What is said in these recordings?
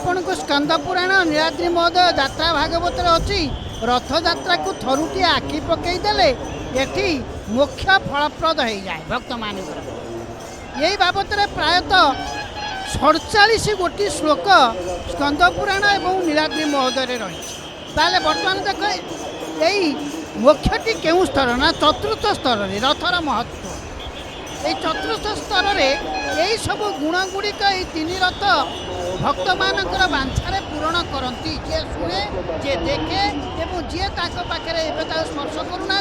आपण को स्कंद पुराण नीलाद्रि महोदय यात्रा भागवत अच्छी रथ यात्रा को थरुटी आखि पकईदे ये मुख्य फलप्रद हो जाए भक्त मान यही बाबद प्रायतः 47 गोटी श्लोक स्कंद पुराण और नीलाद्रि महोदय रही बर्तमान देख यही मुख्यटी क्यों स्तर ना चतुर्थ स्तर रथर महत्व ये चतुर्थ स्तर में यही सब गुण गुड़िक ये तीन रथ भक्त मानकर बांछारे पूरण करती जे शुणे जे देखे और जी पाखे स्पर्श करूना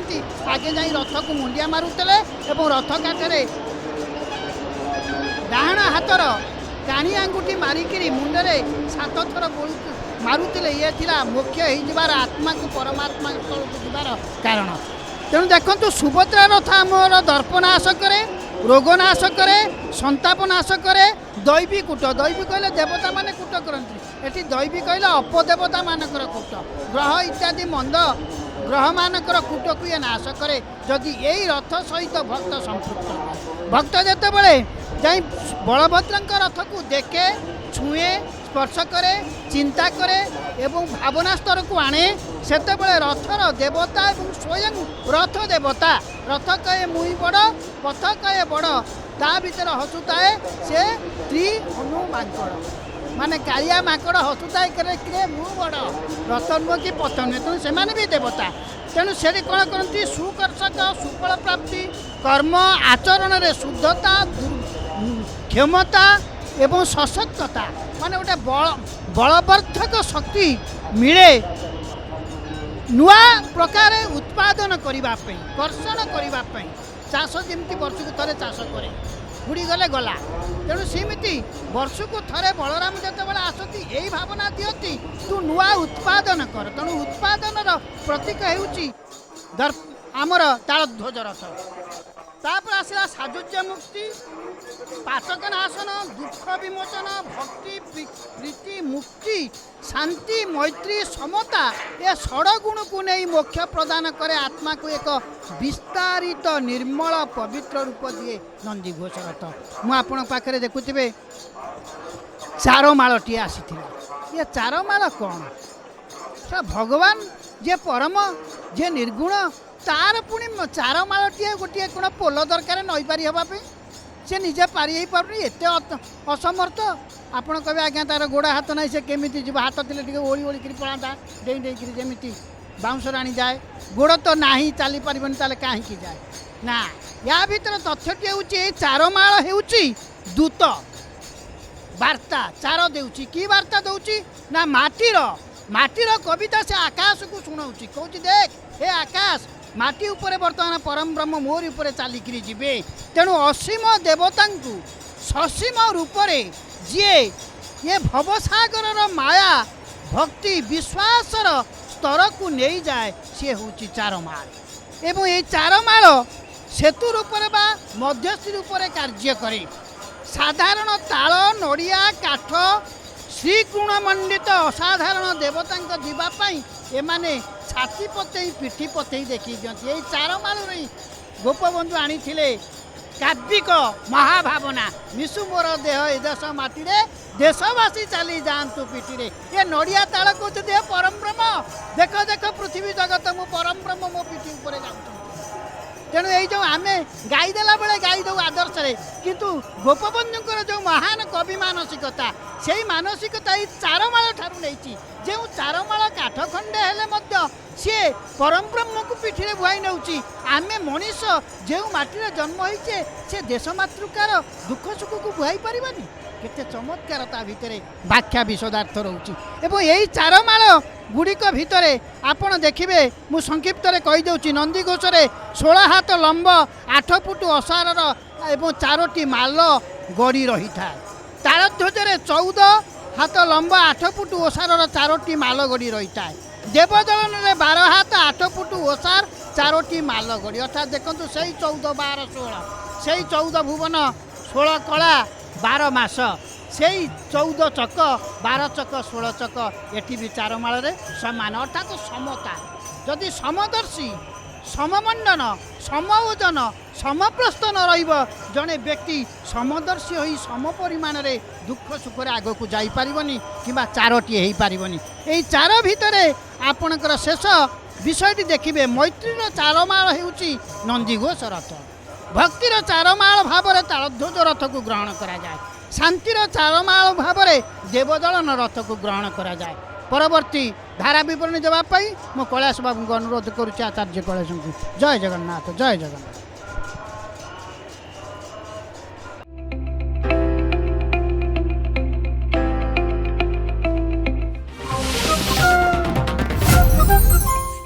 आगे जा रथ को मुंडिया मारुले और रथ काठे डाण हाथर काणी आंगुठी मारिकी मुंडे 7 थर मारुले ये थिला मुख्य होबार आत्मा को परमात्मा स्थल को जीवार कारण तेणु देखो सुभद्रा रथ आमर दर्पनाश करे रोगनाश करे संताप नाश करे दैवी कूट दैवी कहले देवता माने कूट करती एटी दैवी कहले अपदेवता मानकर कूट ग्रह इत्यादि मंद ग्रह मानकर कूट को ये नाश करे जदि यही रथ सहित भक्त संपृक्त भक्त जिते बड़े जाई बलभद्र रथ को देखे छुए स्पर्श करे चिंता करे एवं भावना स्तर को आने सेते बड़े रथर देवता एवं स्वयं रथ देवता रथ कहे मुई बड़ पथ कहे बड़ ता भीतर हसुताए से त्रि हनु माकड़ माने कालिया माकड़ हसुताए करे मु बड़ रथ नुह कि पथ नुहे तेणु से भी देवता तेणु से कौन करती सुकर्षक सुफल प्राप्ति कर्म आचरण में शुद्धता क्षमता एवं सशक्तता माने गोटे बलवर्धक शक्ति मिले नुआ प्रकार उत्पादन करने कर्षण करने चाष जमी वर्ष को थे चाष करे बुड़ी गले गला तेणु सेमती वर्ष को थे बलराम जिते बड़े आसती यही भावना दिखती तू नुआ उत्पादन कर तेणु उत्पादन प्रतीक हो आमर तालध्वज रथ तापर आसला साजुज्य मुक्ति पाचक नाशन दुख विमोचन भक्ति प्रीति मुक्ति शांति मैत्री समता ये षडगुण को नहीं मोक्ष प्रदान करे आत्मा को एक विस्तारित निर्मल पवित्र रूप दिए नंदी घोष रथ मुझे पाखे देखुवे चारमालटी आसी ये चारमाल कौन भगवान जे परम जे निर्गुण तार पुणी चारमालटी गोटे कौन पोल दरकार नई पारि हाँपाई से निजे पारि पारे एत असमर्थ आपड़ कहे आज्ञा तार गोड़ा हाथ ना से केमी जी हाथ थे ओली ओलिक पलाता डे डेकरी जमी बाउंस आनी जाए गोड़ तो ना चली पारन ताले कहीं जाए ना या भीतर तथ्यटी हूँ चारमाल हूँ दूत वार्ता चार देउची की वार्ता दौची ना माटीर कविता से आकाश को शुणाऊ कौच देख हे आकाश माटी उपरे बर्तमान परम ब्रह्म मोर उपरे चालिकी जीवे तेणु असीम देवता ससीम रूपरे जी ये भवसागर माया भक्ति विश्वासर स्तर को नहीं जाए सी हूँ चारमाल एवं ये चारमाल सेतु रूपरे बा मध्यस्थी रूपरे कार्य करे साधारण ताल नड़िया काठ श्रीकृणमंडित असाधारण देवता जीवाई एमाने छाती पतई पिठी पतई देखी दिखती यही चारमाल रही गोपबंधु आनी काव्यिक महाभावना मिशु मोर देह ए देश माटी देशवासी चली जातु पिठी ये नड़िया ताल कहते परम ब्रह्म देख देख पृथ्वी जगत मु परम ब्रह्म मो पिठी ऊपर जाऊँ तेणु यही जो आम गाईदेला बेले गाई दौ आदर्श किंतु गोपबंधुकर जो महान कवि मानसिकता से ही मानसिकता ये चारमाल ठारू नहीं जो चारमाल काठ खंडे हेले सी परम ब्रह्म को पिठी बुआई नौ आम मनीष जो माटी जन्म होइछे से देश मातृकार दुख सुख को बुआई पारिबानी केते चमत्कार ता भितर व्याख्या विशदार्थ रोची एवं यही चारमाल गुड़िक भितर आपण देखिए मु संक्षिप्त कहीदे नंदी घोषरे 16 हाथ लंब 8 फुट असार एवं 4टी माल गड़ी रही था तालध्वजरे 14 हाथ लंब 8 फुट ओसार 4टी माल गड़ी रही था देवदलन में 12 हाथ 8 फुट ओसार 4टी माल गड़ी अर्थात देखो से 14 12 16 से 14 भुवन 16 कला 12 मास से 14 चक 12 चक 16 चक एटी भी चारमाल समान अर्थात समता जदि समदर्शी सममंडन ସମ ଓଜନ ସମପ୍ରସ୍ଥ ନ ରହିବ ଜଣେ ବ୍ୟକ୍ତି ସମଦର୍ଶୀ ହୋଇ ସମ ପରିମାଣରେ ଦୁଃଖ ସୁଖରେ ଆଗକୁ ଯାଇପାରିବନି କିମ୍ବା ଚାରୋଟିଏ ହେଇପାରିବନି। ଏହି ଚାର ଭିତରେ ଆପଣଙ୍କର ଶେଷ ବିଷୟଟି ଦେଖିବେ ମୈତ୍ରୀର ଚାରମାଳ ହେଉଛି ନନ୍ଦିଘୋଷ ରଥ। ଭକ୍ତିର ଚାରମାଳ ଭାବରେ ତାଳଧ୍ୱଜ ରଥକୁ ଗ୍ରହଣ କରାଯାଏ। ଶାନ୍ତିର ଚାରମାଳ ଭାବରେ ଦେବଦଳନ ରଥକୁ ଗ୍ରହଣ କରାଯାଏ। ପରବର୍ତ୍ତୀ ଧାରା ବିବରଣୀ ଦେବା ପାଇଁ ମୁଁ କୈଳାସ ବାବୁଙ୍କୁ ଅନୁରୋଧ କରୁଛି, ଆଚାର୍ଯ୍ୟ କୈଳାସଙ୍କୁ। ଜୟ ଜଗନ୍ନାଥ, ଜୟ ଜଗନ୍ନାଥ।